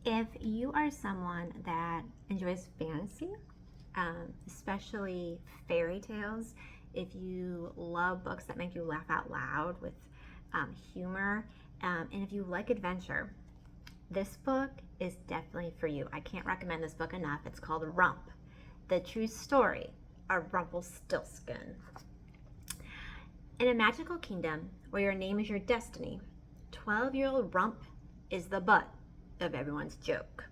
If you are someone that enjoys fantasy, especially fairy tales, if you love books that make you laugh out loud with humor, and if you like adventure, this book is definitely for you. I can't recommend this book enough. It's called Rump, the true story of Rumpelstiltskin. In a magical kingdom where your name is your destiny, 12-year-old Rump is the butt of everyone's joke.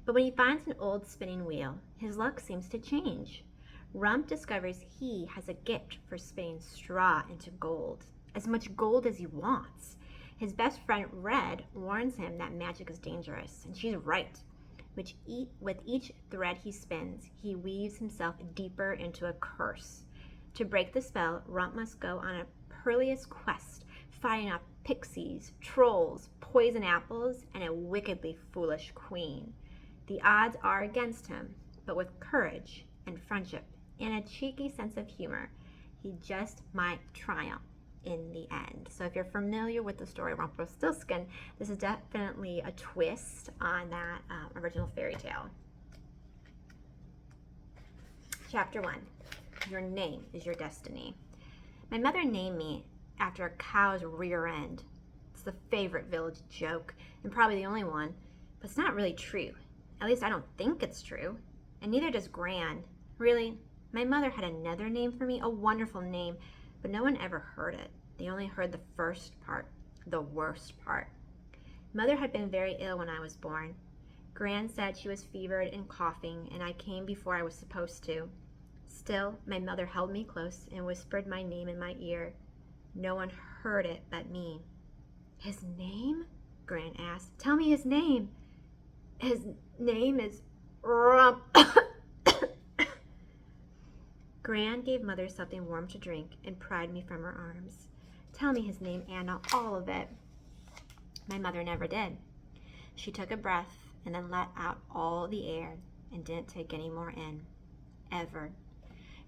But when he finds an old spinning wheel, his luck seems to change. Rump discovers he has a gift for spinning straw into gold, as much gold as he wants. His best friend Red warns him that magic is dangerous, and she's right. With each thread he spins, he weaves himself deeper into a curse. To break the spell, Rump must go on a perilous quest, fighting off pixies, trolls, poison apples, and a wickedly foolish queen. The odds are against him, but with courage and friendship and a cheeky sense of humor, he just might triumph in the end. So if you're familiar with the story of Rumpelstiltskin, this is definitely a twist on that original fairy tale. Chapter 1. Your name is your destiny. My mother named me after a cow's rear end. It's the favorite village joke, and probably the only one, but it's not really true. At least I don't think it's true, and neither does Gran. Really, my mother had another name for me, a wonderful name, but no one ever heard it. They only heard the first part, the worst part. Mother had been very ill when I was born. Gran said she was fevered and coughing, and I came before I was supposed to. Still, my mother held me close and whispered my name in my ear. No one heard it but me. His name? Gran asked. Tell me his name. His name is Rump. Gran gave Mother something warm to drink and pried me from her arms. Tell me his name, Anna, all of it. My mother never did. She took a breath and then let out all the air and didn't take any more in. Ever.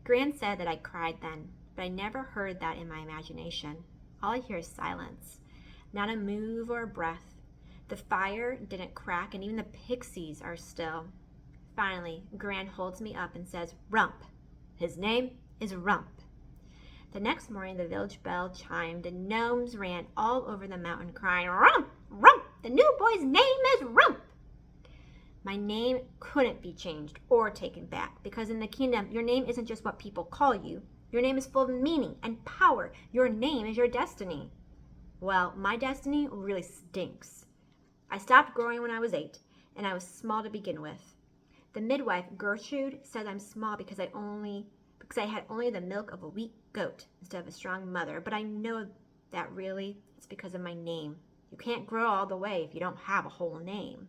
Gran said that I cried then, but I never heard that in my imagination. All I hear is silence. Not a move or a breath. The fire didn't crack, and even the pixies are still. Finally, Gran holds me up and says, Rump. His name is Rump. The next morning, the village bell chimed, and gnomes ran all over the mountain crying, Rump! Rump! The new boy's name is Rump! My name couldn't be changed or taken back, because in the kingdom, your name isn't just what people call you. Your name is full of meaning and power. Your name is your destiny. Well, my destiny really stinks. I stopped growing when I was 8, and I was small to begin with. The midwife, Gertrude, says I'm small because I had only the milk of a weak goat instead of a strong mother, but I know that really it's because of my name. You can't grow all the way if you don't have a whole name.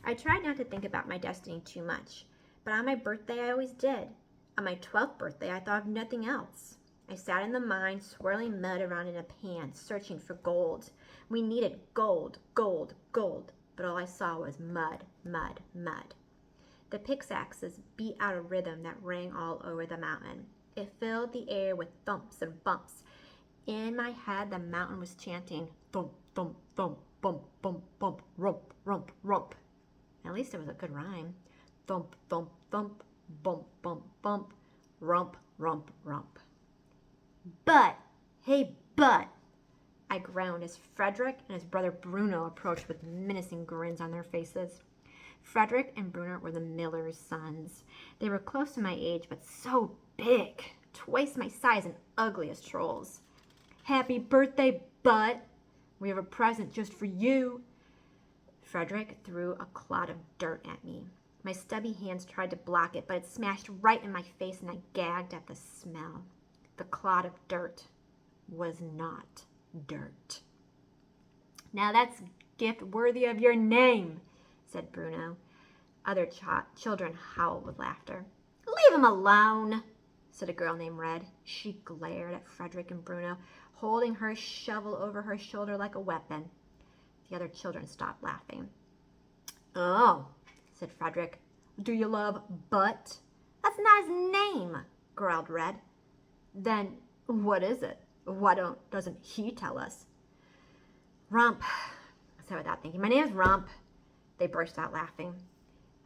I tried not to think about my destiny too much, but on my birthday I always did. On my 12th birthday I thought of nothing else. I sat in the mine, swirling mud around in a pan, searching for gold. We needed gold, gold, gold, but all I saw was mud, mud, mud. The pickaxes beat out a rhythm that rang all over the mountain. It filled the air with thumps and bumps. In my head, the mountain was chanting, thump, thump, thump, bump, bump, bump, rump, rump, rump. At least it was a good rhyme. Thump, thump, thump, bump, bump, bump, rump, rump, rump. But, hey, but, I groaned as Frederick and his brother Bruno approached with menacing grins on their faces. Frederick and Bruno were the miller's sons. They were close to my age, but so big, twice my size and ugly as trolls. Happy birthday, Butt! We have a present just for you. Frederick threw a clod of dirt at me. My stubby hands tried to block it, but it smashed right in my face and I gagged at the smell. The clod of dirt was not dirt. Now that's a gift worthy of your name, said Bruno. Other children howled with laughter. Leave him alone, said a girl named Red. She glared at Frederick and Bruno, holding her shovel over her shoulder like a weapon. The other children stopped laughing. Oh, said Frederick. Do you love Butt? That's not his name, growled Red. Then what is it? Why doesn't he tell us? Rump, I said without thinking. My name is Rump. They burst out laughing.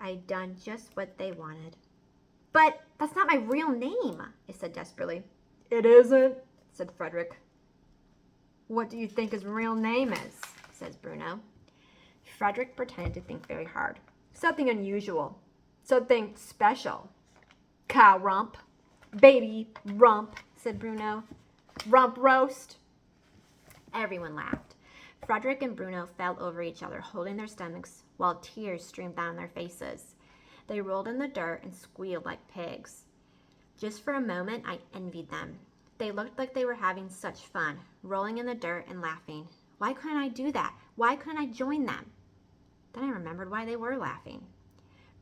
I'd done just what they wanted. But that's not my real name, I said desperately. It isn't, said Frederick. What do you think his real name is? Says Bruno. Frederick pretended to think very hard. Something unusual. Something special. Cow rump. Baby rump, said Bruno. Rump roast. Everyone laughed. Frederick and Bruno fell over each other, holding their stomachs, while tears streamed down their faces. They rolled in the dirt and squealed like pigs. Just for a moment, I envied them. They looked like they were having such fun, rolling in the dirt and laughing. Why couldn't I do that? Why couldn't I join them? Then I remembered why they were laughing.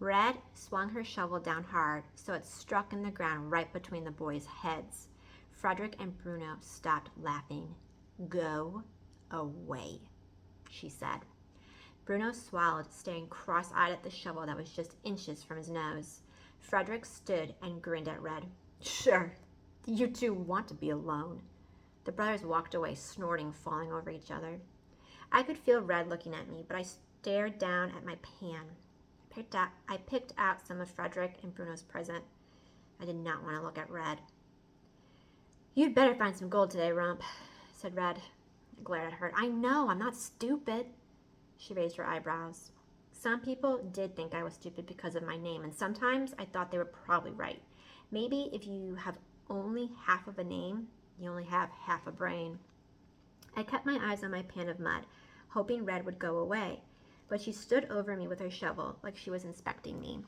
Red swung her shovel down hard, so it struck in the ground right between the boys' heads. Frederick and Bruno stopped laughing. Go away, she said. Bruno swallowed, staring cross-eyed at the shovel that was just inches from his nose. Frederick stood and grinned at Red. Sure, you two want to be alone. The brothers walked away, snorting, falling over each other. I could feel Red looking at me, but I stared down at my pan. I picked out some of Frederick and Bruno's present. I did not want to look at Red. You'd better find some gold today, Rump, said Red. I glared at her. I know, I'm not stupid. She raised her eyebrows. Some people did think I was stupid because of my name, and sometimes I thought they were probably right. Maybe if you have only half of a name, you only have half a brain. I kept my eyes on my pan of mud, hoping Red would go away, but she stood over me with her shovel like she was inspecting me.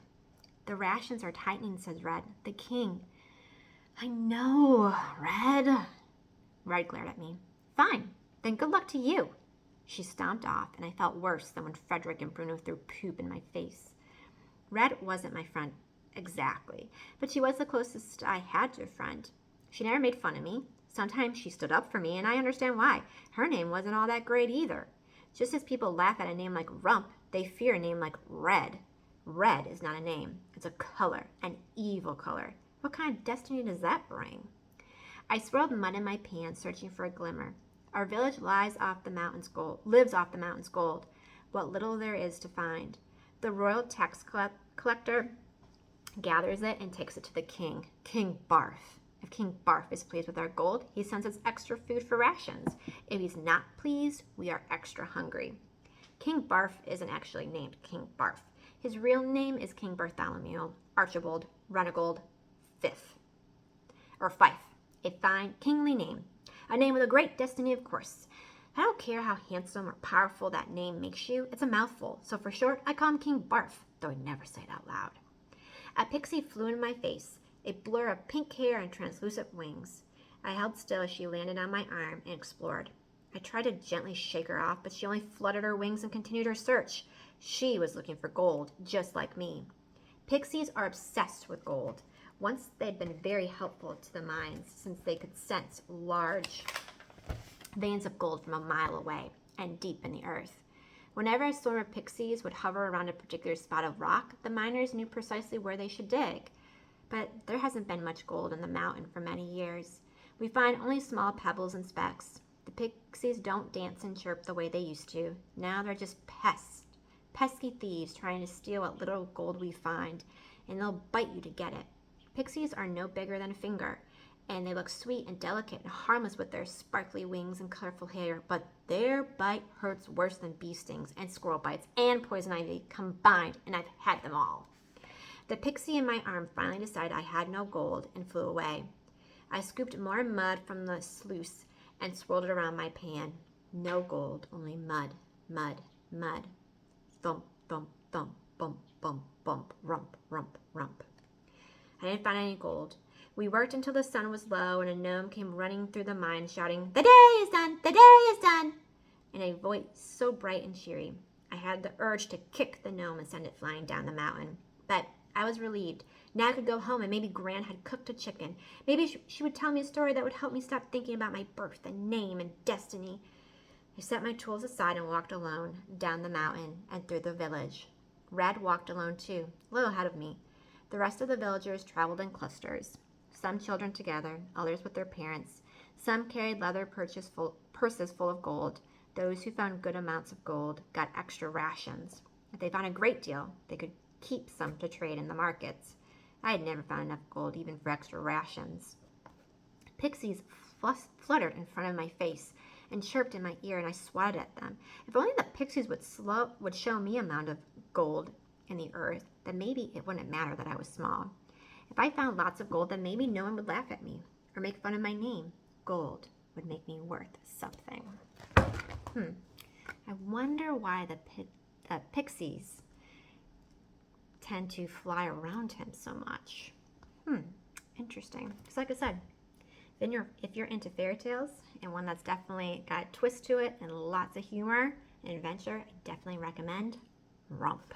The rations are tightening, says Red. The king. I know, Red. Red glared at me. Fine, then good luck to you. She stomped off, and I felt worse than when Frederick and Bruno threw poop in my face. Red wasn't my friend exactly, but she was the closest I had to a friend. She never made fun of me. Sometimes she stood up for me, and I understand why. Her name wasn't all that great either. Just as people laugh at a name like Rump, they fear a name like Red. Red is not a name. It's a color, an evil color. What kind of destiny does that bring? I swirled mud in my pan, searching for a glimmer. Our village lives off the mountain's gold, what little there is to find. The royal tax collector gathers it and takes it to the king, King Barf. If King Barf is pleased with our gold, he sends us extra food for rations. If he's not pleased, we are extra hungry. King Barf isn't actually named King Barf. His real name is King Bartholomew Archibald Runegold Fife. A fine, kingly name. A name with a great destiny, of course. I don't care how handsome or powerful that name makes you. It's a mouthful. So for short, I call him King Barf, though I never say it out loud. A pixie flew in my face, a blur of pink hair and translucent wings. I held still as she landed on my arm and explored. I tried to gently shake her off, but she only fluttered her wings and continued her search. She was looking for gold, just like me. Pixies are obsessed with gold. Once they had been very helpful to the mines, since they could sense large veins of gold from a mile away and deep in the earth. Whenever a swarm of pixies would hover around a particular spot of rock, the miners knew precisely where they should dig. But there hasn't been much gold in the mountain for many years. We find only small pebbles and specks. The pixies don't dance and chirp the way they used to. Now they're just pesky thieves trying to steal what little gold we find, and they'll bite you to get it. Pixies are no bigger than a finger, and they look sweet and delicate and harmless with their sparkly wings and colorful hair, but their bite hurts worse than bee stings and squirrel bites and poison ivy combined, and I've had them all. The pixie in my arm finally decided I had no gold and flew away. I scooped more mud from the sluice and swirled it around my pan. No gold, only mud, mud, mud. Thump, thump, thump, bump, bump, bump, rump, rump, rump. I didn't find any gold. We worked until the sun was low, and a gnome came running through the mine shouting, "The day is done! The day is done!" in a voice so bright and cheery. I had the urge to kick the gnome and send it flying down the mountain. But I was relieved. Now I could go home, and maybe Gran had cooked a chicken. Maybe she would tell me a story that would help me stop thinking about my birth and name and destiny. I set my tools aside and walked alone down the mountain and through the village. Red walked alone too, a little ahead of me. The rest of the villagers traveled in clusters, some children together, others with their parents. Some carried leather purses full of gold. Those who found good amounts of gold got extra rations. If they found a great deal, they could keep some to trade in the markets. I had never found enough gold even for extra rations. Pixies fluttered in front of my face and chirped in my ear, and I swatted at them. If only the pixies would show me an amount of gold in the earth, then maybe it wouldn't matter that I was small. If I found lots of gold, then maybe no one would laugh at me or make fun of my name. Gold would make me worth something. I wonder why the pixies tend to fly around him so much. Interesting. Because like I said, if you're into fairy tales and one that's definitely got a twist to it and lots of humor and adventure, I definitely recommend Rump.